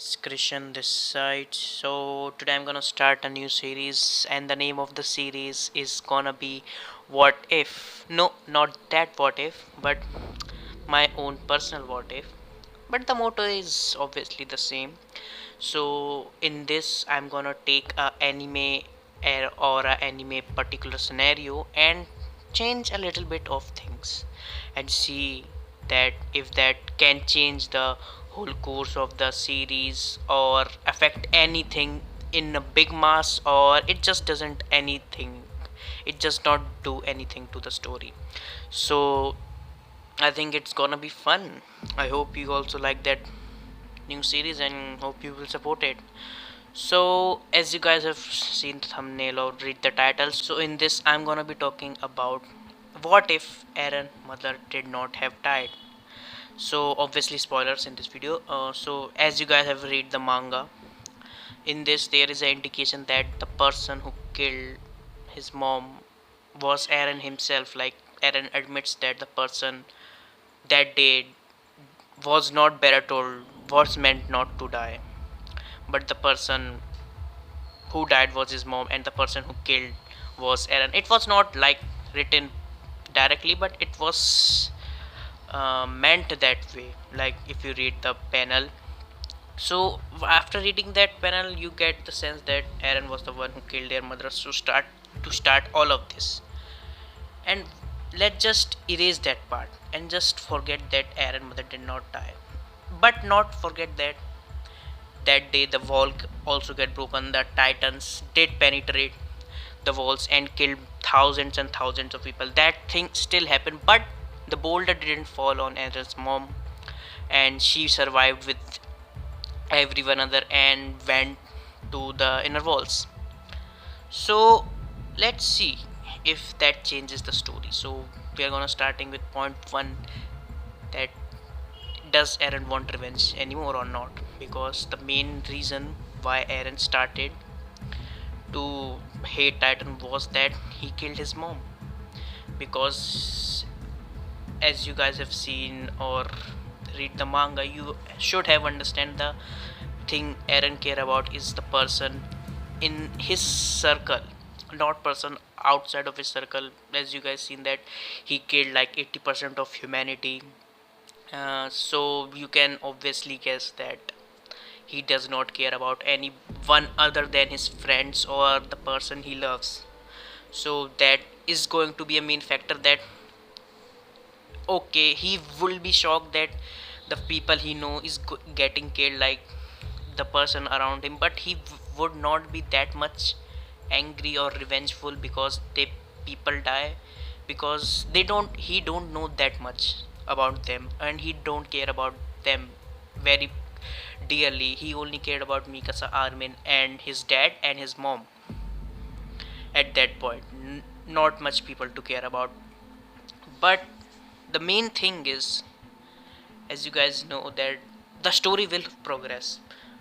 It's Christian this side. So today I'm gonna start a new series, and the name of the series is gonna be What If. No, not that what if, but my own personal what if. But the motto is obviously the same. So in this, I'm gonna take a anime or a anime particular scenario and change a little bit of things and see that if that can change the whole course of the series or affect anything in a big mass, or it just doesn't anything, it just not do anything to the story. So I think it's gonna be fun. I hope you also like that new series and hope you will support it. So as you guys have seen the thumbnail or read the title, so in this I'm gonna be talking about what if Eren mother did not have died. So obviously spoilers in this video. So as you guys have read the manga, in this there is an indication that the person who killed his mom was Eren himself. Like Eren admits that the person that day was not Bertold, was meant not to die, but the person who died was his mom, and the person who killed was Eren. It was not like written directly, but it was meant that way. Like if you read the panel, so after reading that panel, you get the sense that Eren was the one who killed their mother. So start all of this, and let's just erase that part and just forget that Eren mother did not die, but not forget that that day the wall also get broken. The Titans did penetrate the walls and killed thousands and thousands of people. That thing still happened, but the boulder didn't fall on Eren's mom, and she survived with everyone other and went to the inner walls. So let's see if that changes the story. So we are gonna starting with point one, that does Eren want revenge anymore or not? Because the main reason why Eren started to hate Titan was that he killed his mom. Because as you guys have seen or read the manga, you should have understand the thing Eren care about is the person in his circle, not person outside of his circle. As you guys seen that he killed like 80% of humanity. So you can obviously guess that he does not care about anyone other than his friends or the person he loves. So that is going to be a main factor, that okay, he will be shocked that the people he know is getting killed, like the person around him, but he would not be that much angry or revengeful because they people die, because they don't he don't know that much about them and he don't care about them very dearly. He only cared about Mikasa, Armin and his dad and his mom at that point. Not much people to care about. But the main thing is, as you guys know, that the story will progress.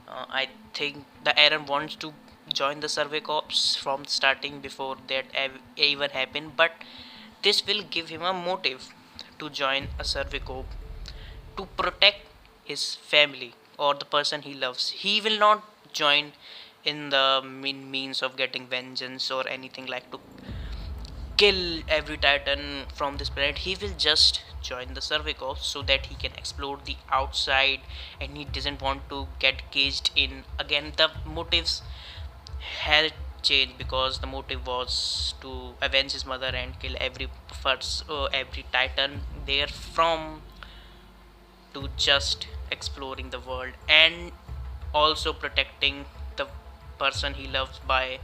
I think the Aaron wants to join the survey corps from starting before that even happened, but this will give him a motive to join a survey corps to protect his family or the person he loves. He will not join in the means of getting vengeance or anything like to kill every titan from this planet. He will just join the survey corps so that he can explore the outside, and he doesn't want to get caged in again. The motives had changed because the motive was to avenge his mother and kill every titan there, from to just exploring the world and also protecting the person he loves by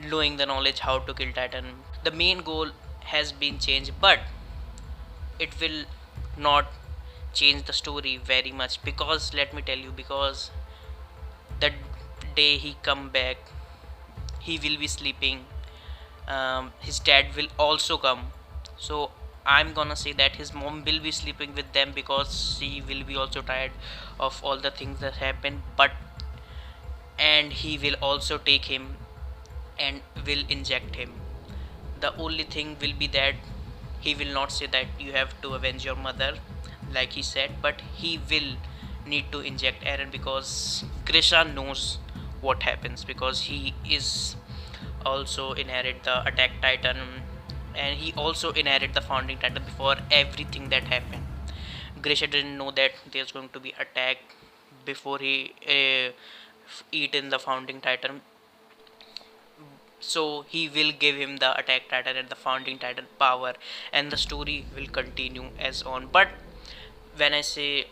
knowing the knowledge how to kill titan. The main goal has been changed, but it will not change the story very much, because let me tell you, because the day he come back, he will be sleeping. His dad will also come, so I'm gonna say that his mom will be sleeping with them because she will be also tired of all the things that happen. But and he will also take him and will inject him. The only thing will be that he will not say that you have to avenge your mother like he said, but he will need to inject Eren because Grisha knows what happens, because he is also inherit the attack titan, and he also inherit the founding titan before everything that happened. Grisha didn't know that there's going to be attack before he eat in the founding titan, so he will give him the attack titan and the founding titan power, and the story will continue as on. But when I say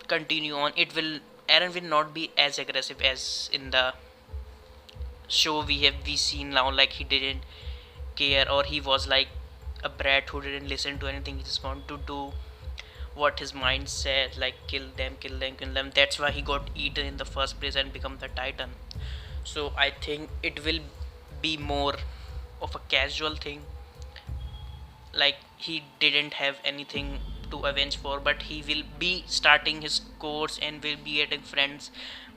continue on, it will, Eren will not be as aggressive as in the show we seen now. Like he didn't care, or he was like a brat who didn't listen to anything. He just wanted to do what his mind said, like kill them, kill them, kill them. That's why he got eaten in the first place and become the titan. So I think it will be more of a casual thing. Like he didn't have anything to avenge for, but he will be starting his course and will be getting friends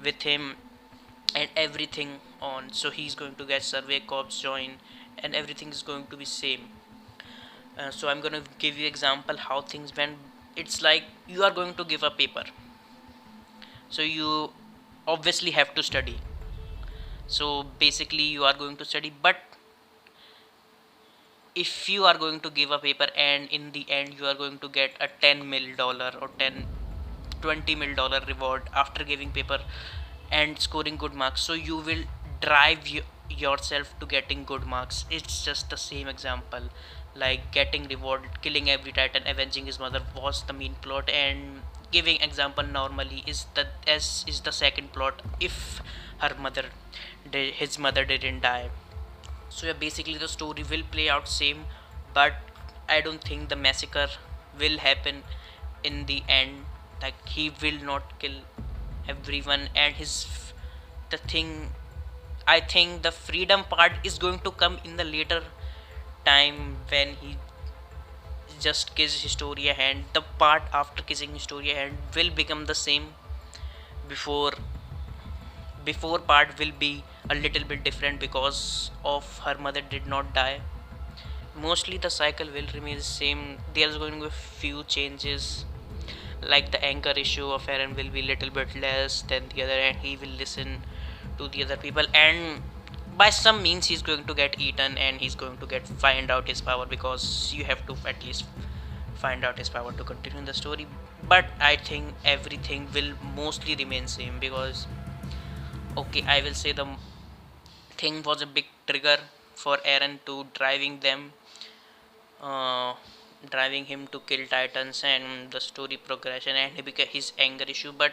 with him and everything on. So he's going to get survey corps join, and everything is going to be same. So I'm going to give you example how things went. It's like you are going to give a paper, so you obviously have to study. So basically you are going to study, but if you are going to give a paper and in the end you are going to get a 10 mil dollar or 10 20 mil dollar reward after giving paper and scoring good marks, so you will drive yourself to getting good marks. It's just the same example. Like getting reward, killing every titan, avenging his mother was the main plot, and giving example normally is the as is the second plot if her mother his mother didn't die. So yeah, basically the story will play out same, but I don't think the massacre will happen in the end. Like he will not kill everyone, and his the thing, I think the freedom part is going to come in the later time when he just kisses Historia hand. The part after kissing Historia hand will become the same. Before before part will be a little bit different because of her mother did not die. Mostly the cycle will remain the same. There's going to be few changes, like the anchor issue of Eren will be little bit less than the other, and he will listen to the other people, and by some means he's going to get eaten and he's going to get find out his power, because you have to at least find out his power to continue the story. But I think everything will mostly remain same, because okay, I will say the thing was a big trigger for Eren to uh, driving him to kill titans and the story progression, and he became his anger issue. But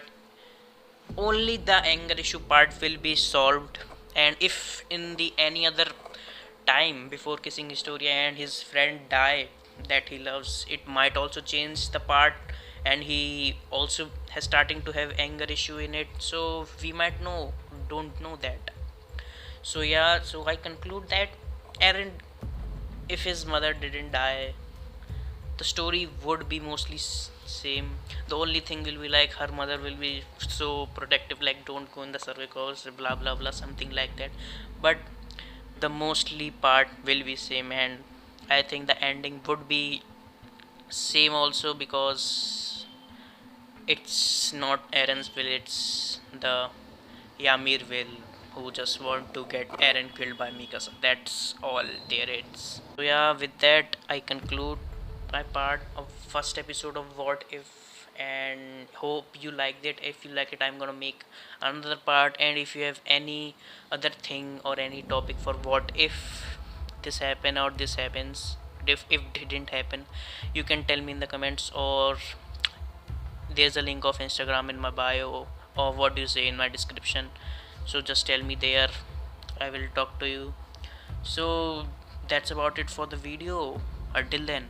only the anger issue part will be solved, and if in the any other time before kissing Historia and his friend die that he loves, it might also change the part, and he also has starting to have anger issue in it, so we might know, don't know that. So yeah, so I conclude that Eren, if his mother didn't die, the story would be mostly same. The only thing will be like her mother will be so protective, like don't go in the survey course, blah blah blah, something like that. But the mostly part will be same, and I think the ending would be same also, because it's not Eren's will, it's the Ymir will, who just want to get Eren killed by Mikasa. That's all there is. So yeah, with that I conclude my part of first episode of What If, and hope you liked it. If you like it, I'm gonna make another part, and if you have any other thing or any topic for what if this happen or this happens, if it didn't happen, you can tell me in the comments, or there's a link of Instagram in my bio, or what do you say, in my description. So just tell me there, I will talk to you. So that's about it for the video. Until then,